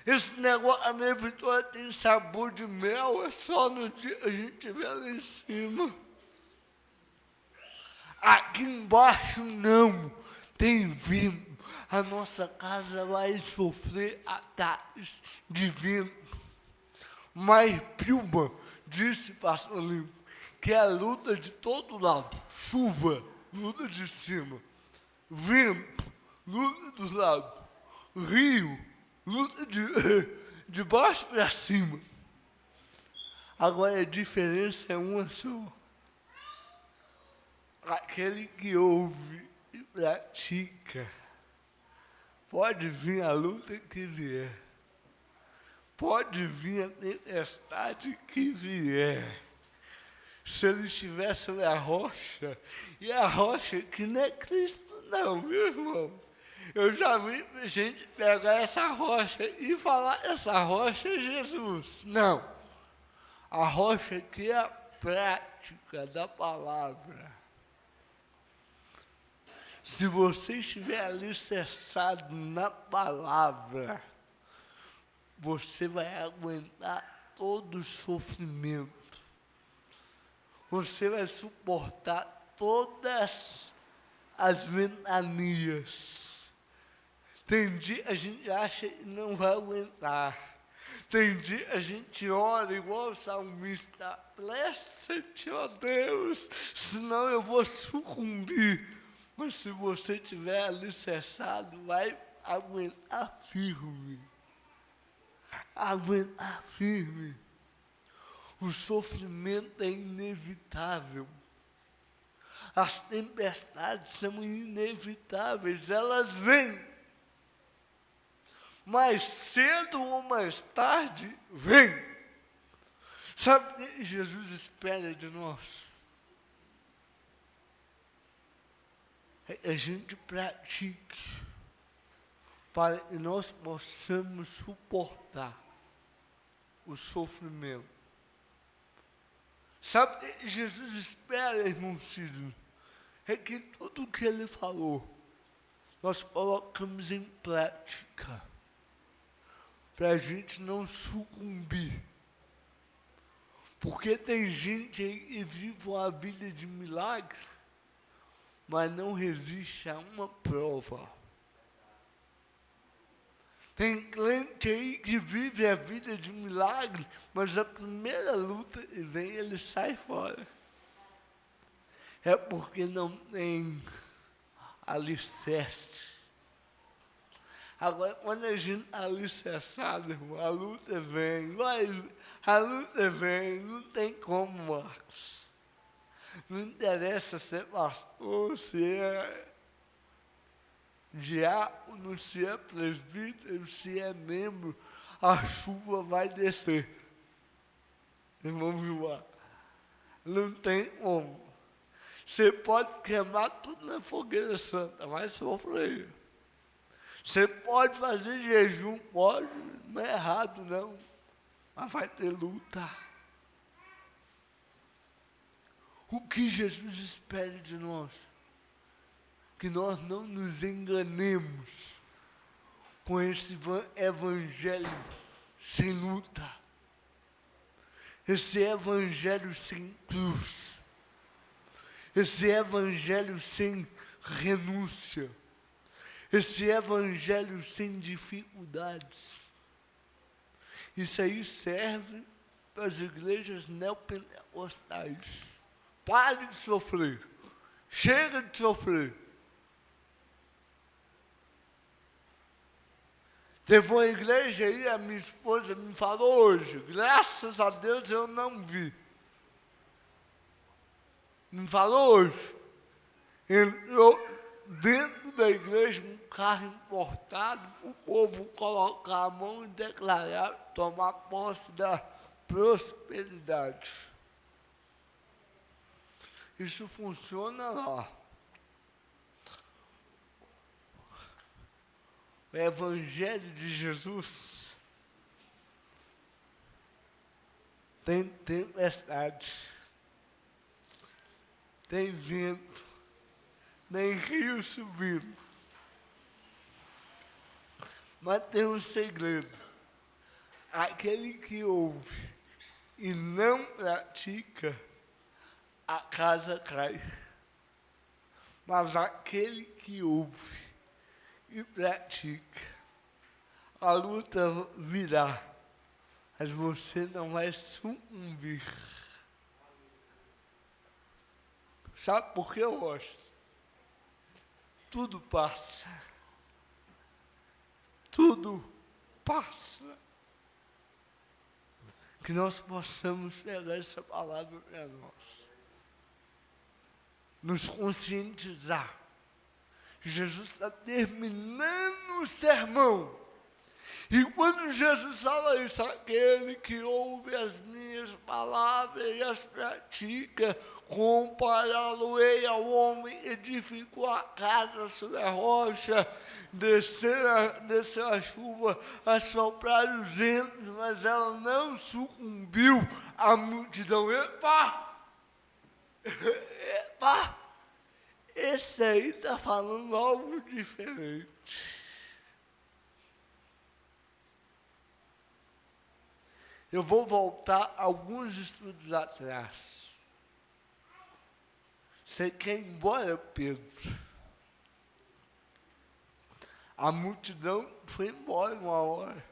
Esse negócio, a minha vitória tem sabor de mel, é só no dia que a gente estiver lá em cima. Aqui embaixo não, tem vento. A nossa casa vai sofrer ataques de vento. Mas Pilma disse, pastor Limpo, que é a luta de todo lado. Chuva, luta de cima. Vento, luta dos lados. Rio, luta de baixo para cima. Agora a diferença é uma só. Aquele que ouve e pratica. Pode vir a luta que vier. Pode vir a tempestade que vier. Se ele estiver sobre a rocha, e a rocha que não é Cristo não, meu irmão. Eu já vi gente pegar essa rocha e falar, essa rocha é Jesus. Não. A rocha aqui é a prática da palavra. Se você estiver alicerçado na palavra, você vai aguentar todo o sofrimento. Você vai suportar todas as ventanias. Tem dia a gente acha que não vai aguentar. Tem dia a gente ora igual o salmista, blessa-te, ó Deus, senão eu vou sucumbir. Mas se você estiver alicerçado, vai aguentar firme. Aguentar firme. O sofrimento é inevitável. As tempestades são inevitáveis, elas vêm. Mais cedo ou mais tarde, vem. Sabe o que Jesus espera de nós? É que a gente pratique para que nós possamos suportar o sofrimento. Sabe o que Jesus espera, irmão Ciro? É que tudo o que ele falou, nós colocamos em prática, para a gente não sucumbir. Porque tem gente aí que vive uma vida de milagre, mas não resiste a uma prova. Tem crente aí que vive a vida de milagre, mas a primeira luta que vem, ele sai fora. É porque não tem alicerce. Agora, quando a gente está alicerçado, irmão, a luta vem, não tem como, Marcos. Não interessa se é pastor, se é diácono, se é presbítero, se é membro, a chuva vai descer. Irmão Vilmar, não tem como. Você pode queimar tudo na fogueira santa, vai sofrer. Você pode fazer jejum, pode, não é errado não, mas vai ter luta. O que Jesus espera de nós? Que nós não nos enganemos. com esse evangelho sem luta, esse evangelho sem cruz, esse evangelho sem renúncia, esse evangelho sem dificuldades. Isso aí serve para as igrejas neopentecostais. Pare de sofrer. Chega de sofrer. Teve uma igreja aí, a minha esposa me falou hoje, graças a Deus eu não vi. Me falou hoje. Entrou dentro da igreja um carro importado, o povo colocar a mão e declarar, tomar posse da prosperidade. Isso funciona lá. O Evangelho de Jesus tem tempestade, tem vento, tem rio subindo. Mas tem um segredo. Aquele que ouve e não pratica, a casa cai. Mas aquele que ouve e pratica, a luta virá, mas você não vai sucumbir. Sabe por que eu gosto? Tudo passa. Tudo passa. Que nós possamos pegar essa palavra para nós. Nos conscientizar. Jesus está terminando o sermão. E quando Jesus fala isso, aquele que ouve as minhas palavras e as pratica, compará-lo-ei ao homem que edificou a casa sobre a rocha, desceu a chuva, assopraram os ventos, mas ela não sucumbiu à multidão. Epa! Epa! Esse aí está falando algo diferente. Eu vou voltar alguns estudos atrás. Você quer ir embora, Pedro? A multidão foi embora uma hora.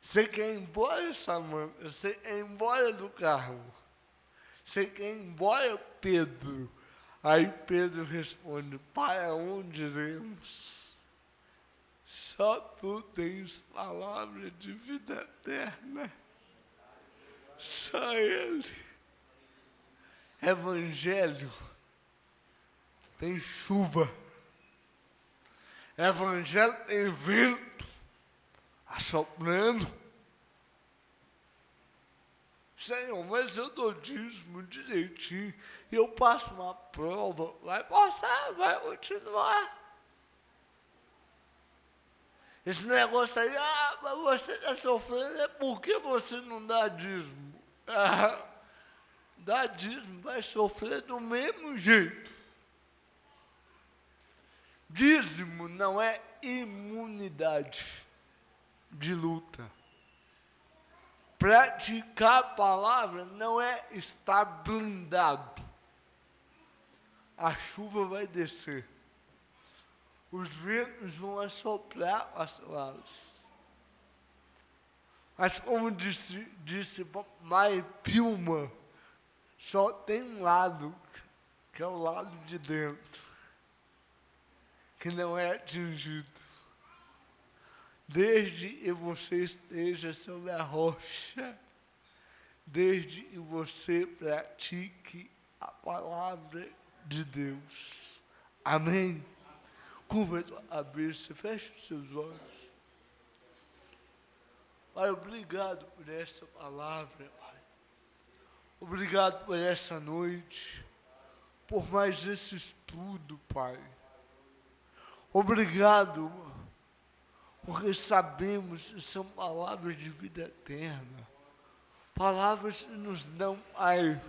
Você quer ir embora, Samanta? Você quer ir embora do carro? Você quer ir embora, Pedro? Aí Pedro responde, para onde iremos? Só tu tens palavra de vida eterna. Só Ele. Evangelho tem chuva. Evangelho tem vento assoprando. Senhor, mas eu dou dízimo direitinho. E eu passo uma prova. Vai passar, vai continuar. Esse negócio aí, mas você está sofrendo, é porque você não dá dízimo. Dá dízimo, vai sofrer do mesmo jeito. Dízimo não é imunidade de luta. Praticar a palavra não é estar blindado. A chuva vai descer. Os ventos vão assoprar as palavras. Mas como disse Mai Pilma, só tem um lado, que é o lado de dentro, que não é atingido. Desde que você esteja sobre a rocha, desde que você pratique a palavra de Deus. Amém? Curva a tua cabeça, feche os seus olhos. Pai, obrigado por essa palavra, Pai. Obrigado por essa noite, por mais esse estudo, Pai. Obrigado, porque sabemos que são palavras de vida eterna. Palavras que nos dão, Pai,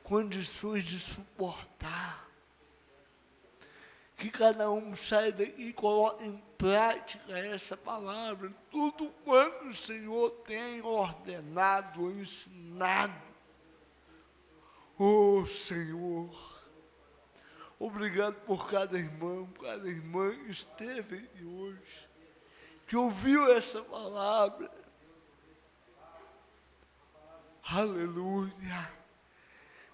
condições de suportar. Que cada um saia daqui e coloque em prática essa palavra. Tudo quanto o Senhor tem ordenado, ensinado. Oh, Senhor, obrigado por cada irmã que esteve aqui hoje, que ouviu essa palavra. Aleluia.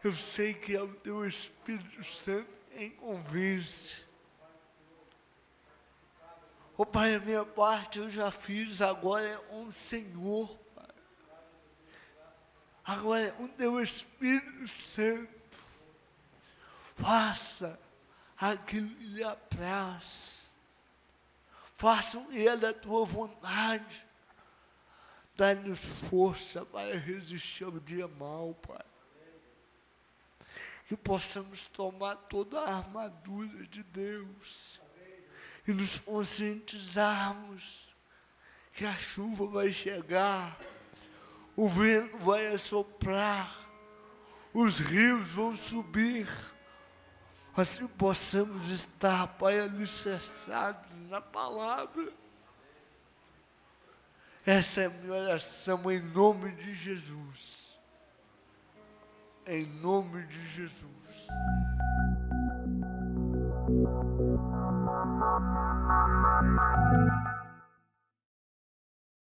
Eu sei que é o teu Espírito Santo quem convence. Oh, Pai, a minha parte eu já fiz, agora é com o Senhor, Pai. Agora é com o teu Espírito Santo. Faça aquilo que lhe apraz. Faça o que é da tua vontade. Dá-nos força para resistir ao dia mau, Pai. Que possamos tomar toda a armadura de Deus e nos conscientizarmos que a chuva vai chegar, o vento vai assoprar, os rios vão subir, mas que possamos estar, Pai, alicerçados na palavra. Essa é a minha oração em nome de Jesus. Em nome de Jesus.